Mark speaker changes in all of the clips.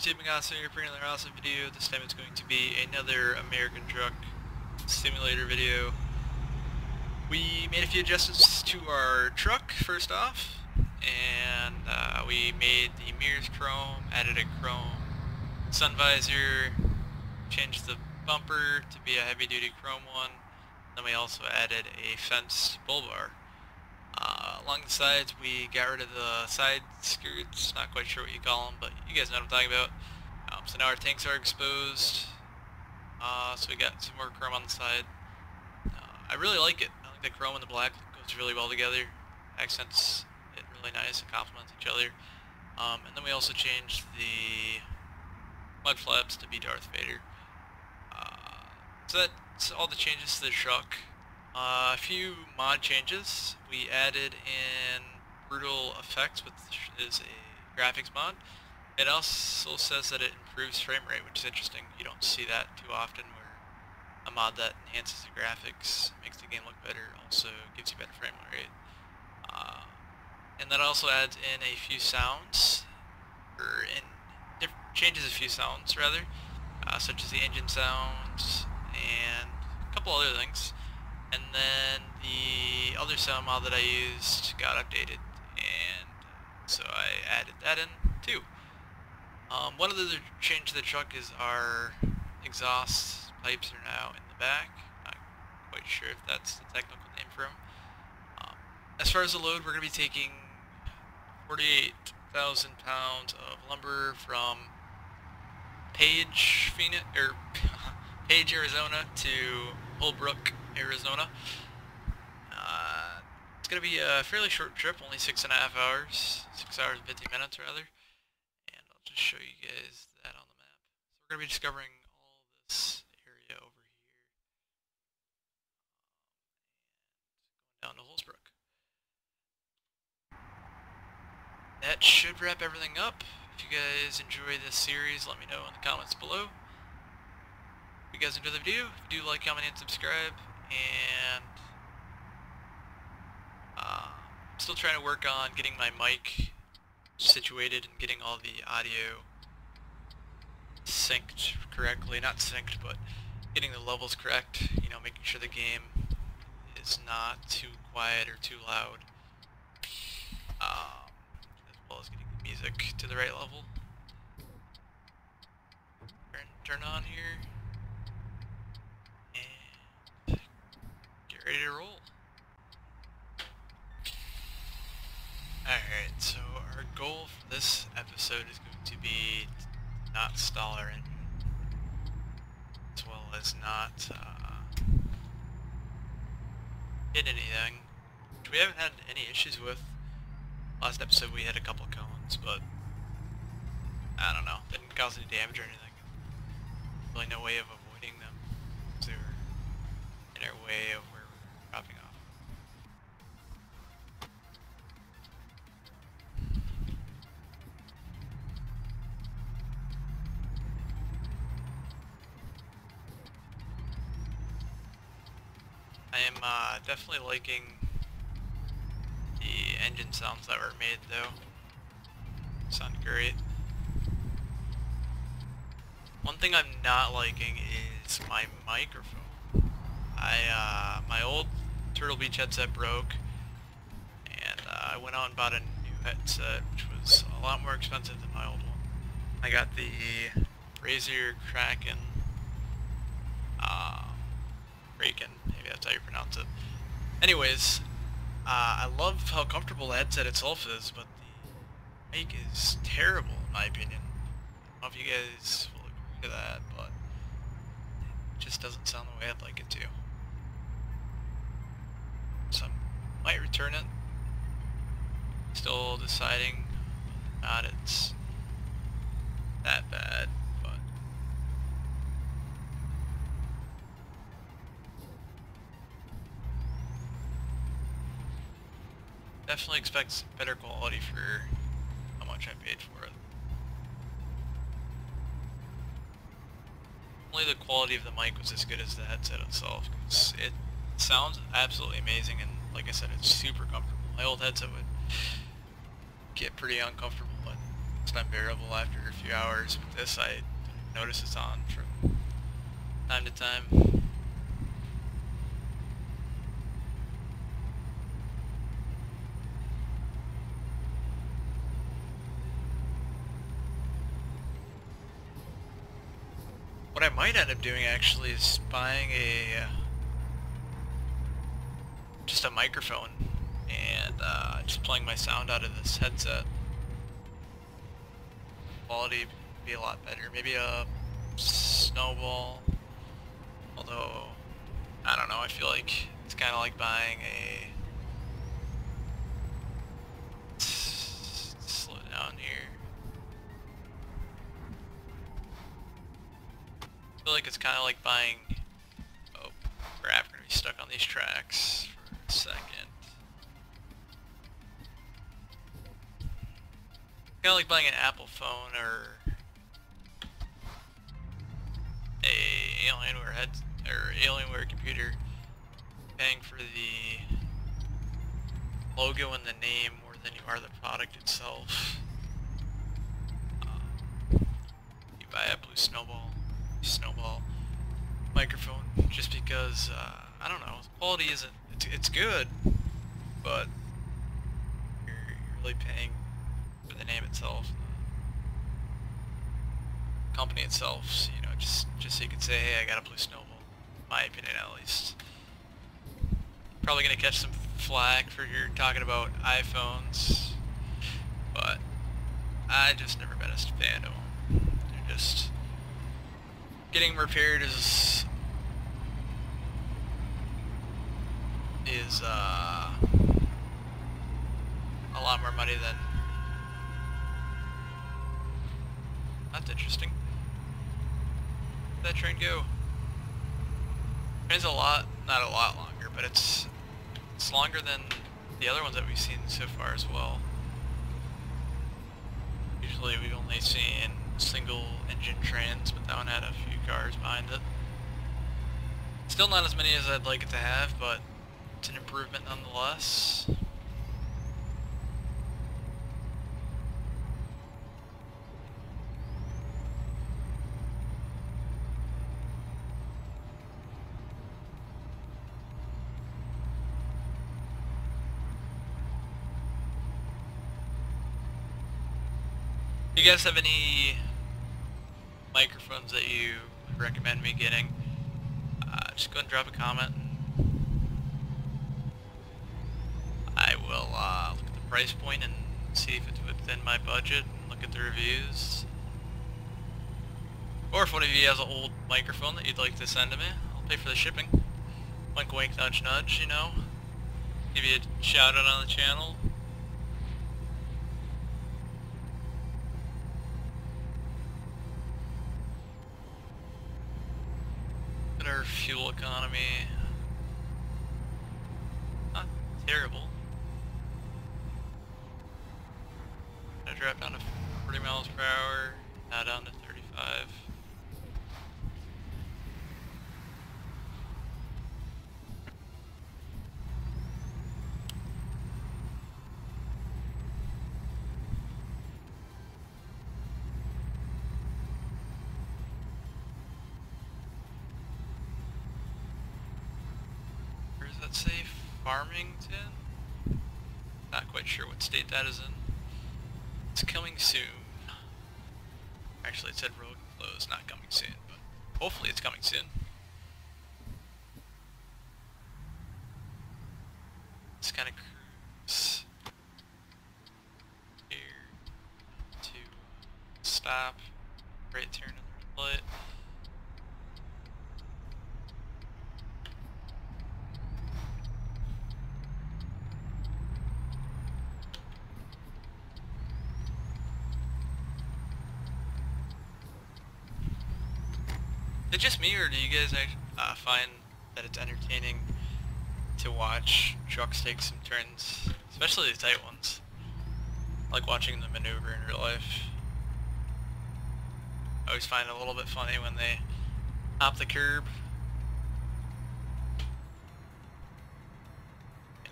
Speaker 1: YouTube, guys, here for another awesome video. This time it's going to be another American truck simulator video. We made a few adjustments to our truck, first off, and we made the mirrors chrome, added a chrome sun visor, changed the bumper to be a heavy-duty chrome one, then we also added a fenced bull bar. Along the sides, we got rid of the side skirts, not quite sure what you call them, but you guys know what I'm talking about. So now our tanks are exposed, so we got some more chrome on the side. I really like it. I think the chrome and the black goes really well together, accents it really nice and complements each other. And then we also changed the mud flaps to be Darth Vader. So that's all the changes to the truck. A few mod changes. We added in brutal effects, which is a graphics mod. It also says that it improves frame rate, which is interesting. You don't see that too often, where a mod that enhances the graphics, makes the game look better, also gives you better frame rate. And that also adds in a few sounds, changes a few sounds rather, such as the engine sounds and a couple other things. And then the other sound mod that I used got updated, and so I added that in too. One other change to the truck is our exhaust pipes are now in the back. Not quite sure if that's the technical name for them. As far as the load, we're going to be taking 48,000 pounds of lumber from Page, Arizona to Holbrook, Arizona. It's going to be a fairly short trip, only 6.5 hours, 6 hours and 50 minutes rather, and I'll just show you guys that on the map. So we're going to be discovering all this area over here, and going down to Holbrook. That should wrap everything up. If you guys enjoy this series, let me know in the comments below. If you guys enjoyed the video, do like, comment, and subscribe. And I'm still trying to work on getting my mic situated and getting all the audio synced correctly. Not synced, but getting the levels correct. You know, making sure the game is not too quiet or too loud. As well as getting the music to the right level. Turn on here. Get ready to roll. Alright, so our goal for this episode is going to be to not stall our engine, as well as not hit anything, which we haven't had any issues with. Last episode we had a couple cones, but I don't know, didn't cause any damage or anything. Really no way of avoiding them, because they were in our way of where we were dropping off. I am definitely liking the engine sounds that were made though. Sound great. One thing I'm not liking is my microphone. My old Turtle Beach headset broke, and I went out and bought a new headset, which was a lot more expensive than my old one. I got the Razer Kraken, maybe that's how you pronounce it. Anyways, I love how comfortable the headset itself is, but the mic is terrible in my opinion. I don't know if you guys will agree to that, but it just doesn't sound the way I'd like it to. So I might return it. Still deciding whether or not it's that bad, but definitely expect better quality for how much I paid for it. Only the quality of the mic was as good as the headset itself, because it sounds absolutely amazing, and like I said, it's super comfortable. My old headset would get pretty uncomfortable, but It's unbearable after a few hours. With this, I notice it's on from time to time. What I might end up doing actually is buying just a microphone and just playing my sound out of this headset. Quality would be a lot better. Maybe a snowball. Although, I don't know, I feel like it's kind of like buying a... Slow down here. I feel like it's kind of like buying... Oh, crap, we're going to be stuck on these tracks for a second. Kind of like buying an Apple phone or a Alienware head or Alienware computer, paying for the logo and the name more than you are the product itself. You buy a blue snowball microphone just because I don't know, the quality isn't. It's good, but you're really paying for the name itself, the company itself. So, you know, just so you can say, hey, I got a blue snowball. In my opinion, at least. Probably gonna catch some flack for here talking about iPhones, but I just never been a fan of them. They're just getting repaired is a lot more money than. That's interesting. Where'd that train go? Train's not a lot longer, but it's longer than the other ones that we've seen so far as well. Usually we've only seen single engine trains, but that one had a few cars behind it. Still not as many as I'd like it to have, but it's an improvement nonetheless. Do you guys have any microphones that you would recommend me getting? Just go ahead and drop a comment. I will look at the price point and see if it's within my budget and look at the reviews. Or if one of you has an old microphone that you'd like to send to me, I'll pay for the shipping. Wink wink nudge nudge, you know. Give you a shout out on the channel. Our fuel economy, not terrible. I dropped down to 40 miles per hour, now down to 35. Let's say Farmington. Not quite sure what state that is in. It's coming soon. Actually, it said road closed, not coming soon, but hopefully it's coming soon. It's kind of cruise here to stop, right turn in the red light. Is it just me, or do you guys find that it's entertaining to watch trucks take some turns, especially the tight ones? I like watching them maneuver in real life. I always find it a little bit funny when they hop the curb.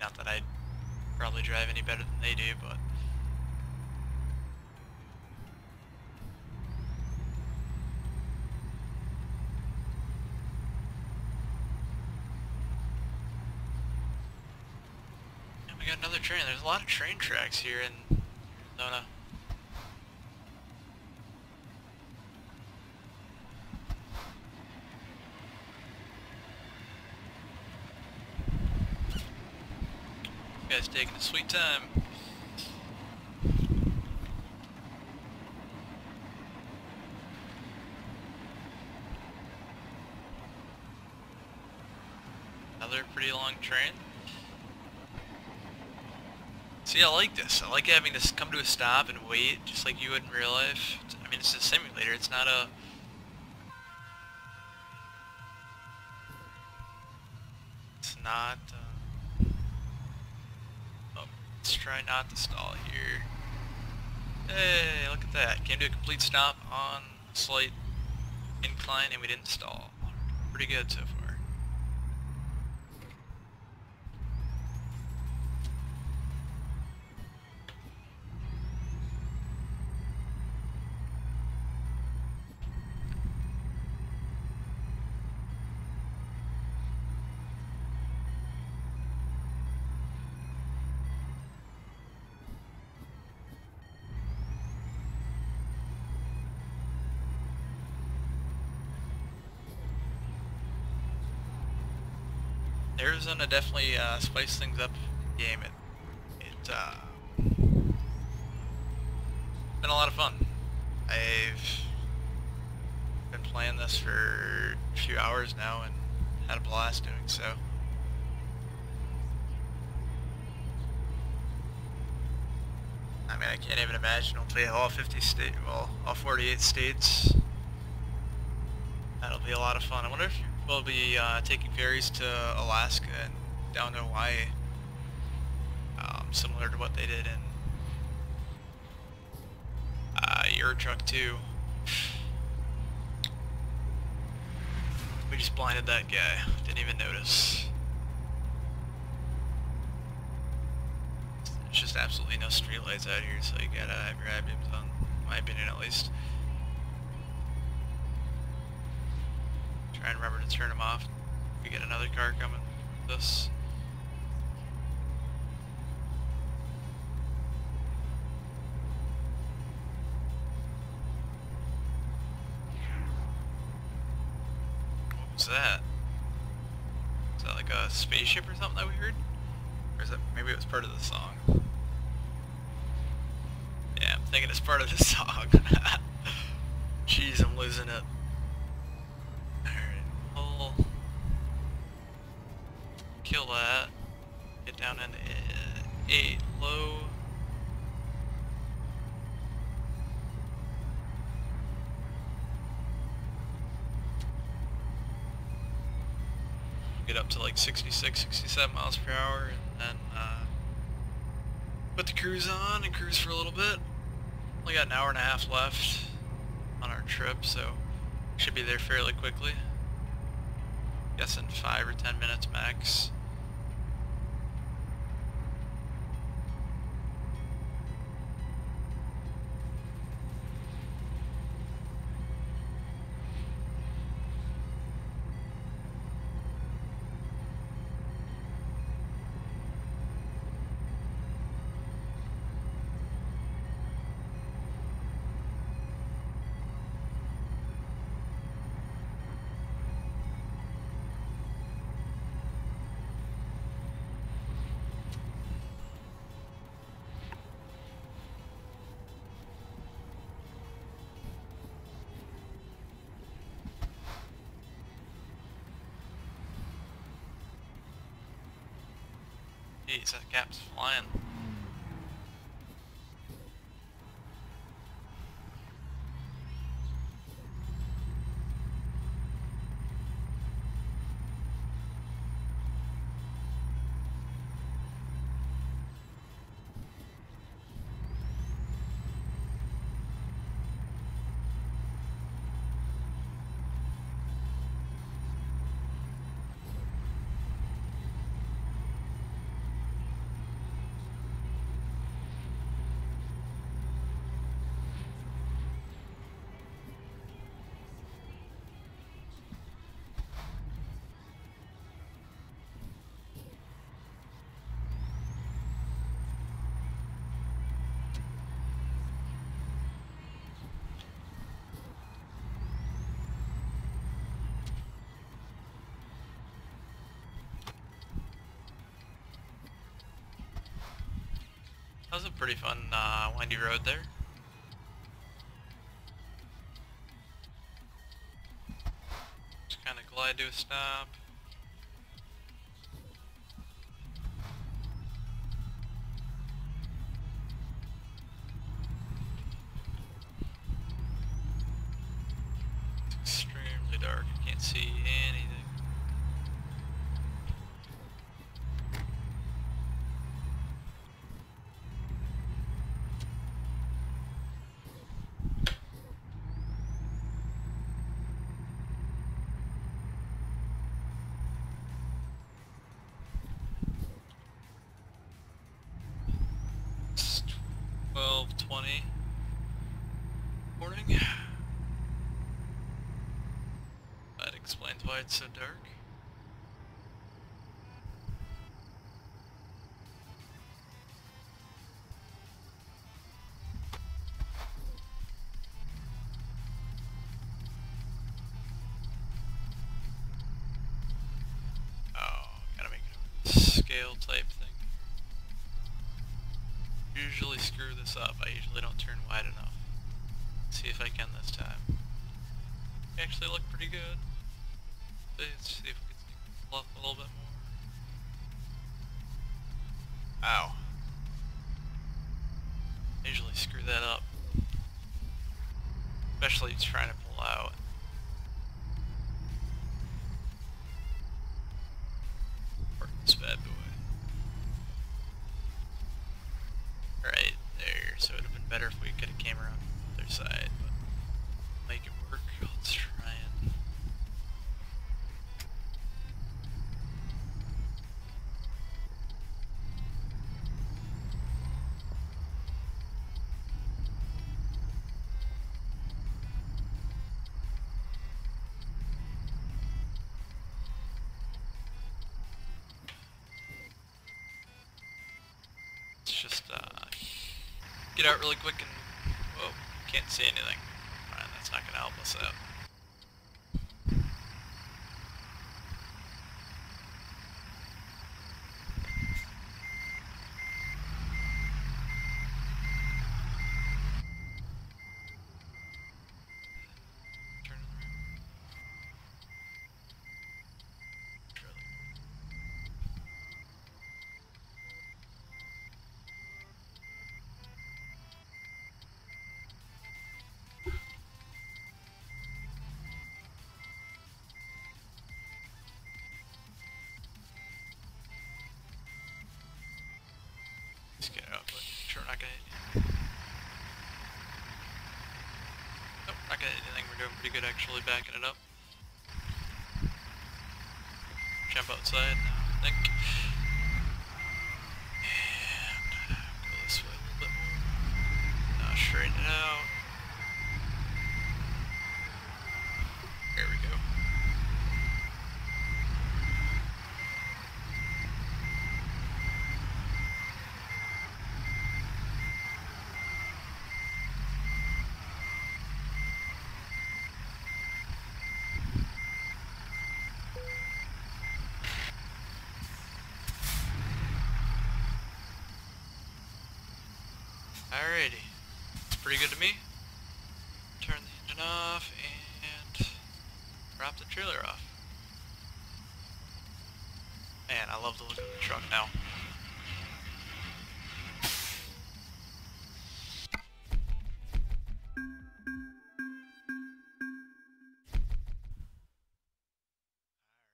Speaker 1: Not that I'd probably drive any better than they do, but we got another train. There's a lot of train tracks here in Arizona. You guys taking a sweet time. Another pretty long train. See, I like this. I like having to come to a stop and wait, just like you would in real life. I mean, it's a simulator. It's not a... It's not... Oh, let's try not to stall here. Hey, look at that. Came to a complete stop on a slight incline and we didn't stall. Pretty good so far. Arizona definitely spiced things up in the game. It's been a lot of fun. I've been playing this for a few hours now and had a blast doing so. I mean, I can't even imagine we'll play all 50 states, well, all 48 states. That'll be a lot of fun. I wonder if we'll be taking ferries to Alaska and down to Hawaii, similar to what they did in Euro Truck 2. We just blinded that guy. Didn't even notice. There's just absolutely no streetlights out here, so you gotta have your eye-beams on, in my opinion at least. Try and remember to turn them off. We get another car coming with us. What was that? Is that like a spaceship or something that we heard? Or is that, maybe it was part of the song? Yeah, I'm thinking it's part of the song. Jeez, I'm losing it. Kill that. Get down in 8 low. Get up to like 66, 67 miles per hour and then put the cruise on and cruise for a little bit. Only got an hour and a half left on our trip, so should be there fairly quickly. Guessing 5 or 10 minutes max. Jeez, that cap's flying. That was a pretty fun windy road there. Just kind of glide to a stop. It's extremely dark. I can't see anything. It's 12:20 morning. That explains why it's so dark. Scale type thing. Usually screw this up. I usually don't turn wide enough. Let's see if I can this time. They actually look pretty good. Let's see if we can sneak up a little bit more. Ow. I usually screw that up. Especially trying to pull out. This bad boy. Right there, so it would have been better if we could have came around the other side, but make it work. Let's try and... Let's just get out really quick and... Whoa, can't see anything. Fine, that's not gonna help us out. Just get out, but sure we're not gonna hit anything. Nope, not gonna hit anything. We're doing pretty good actually backing it up. Jump outside now, I think. And go this way a little bit more. Now straighten it out. There we go. Alrighty, it's pretty good to me. Turn the engine off and drop the trailer off. Man, I love the look of the truck now.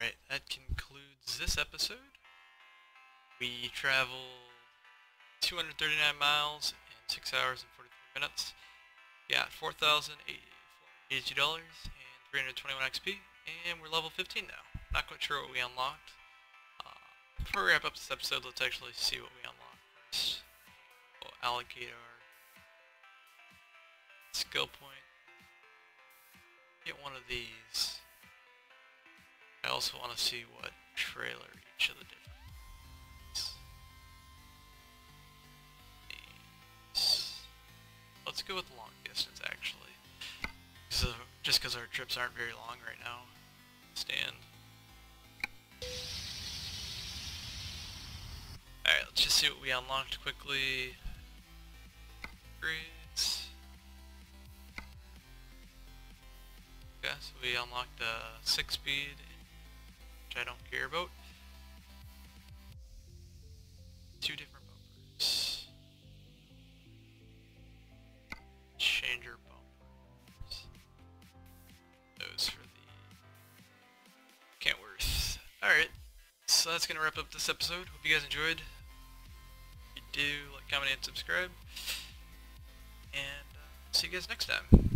Speaker 1: Alright, that concludes this episode. We traveled 239 miles in 6 hours and 43 minutes. Got $4,482 and 321 XP, and we're level 15 now. Not quite sure what we unlocked. Before we wrap up this episode, let's actually see what we unlocked first. We'll allocate our skill point. Get one of these. I also want to see what trailer each of the different Let's go with long distance, actually. Just because our trips aren't very long right now. Stand. Alright, let's just see what we unlocked quickly. upgrades. Okay, so we unlocked the 6-speed, which I don't care about. 2 different bumpers. Changer bumpers. Those for the Kentworth. Alright, so that's gonna wrap up this episode. Hope you guys enjoyed. If you do, like, comment, and subscribe. And see you guys next time.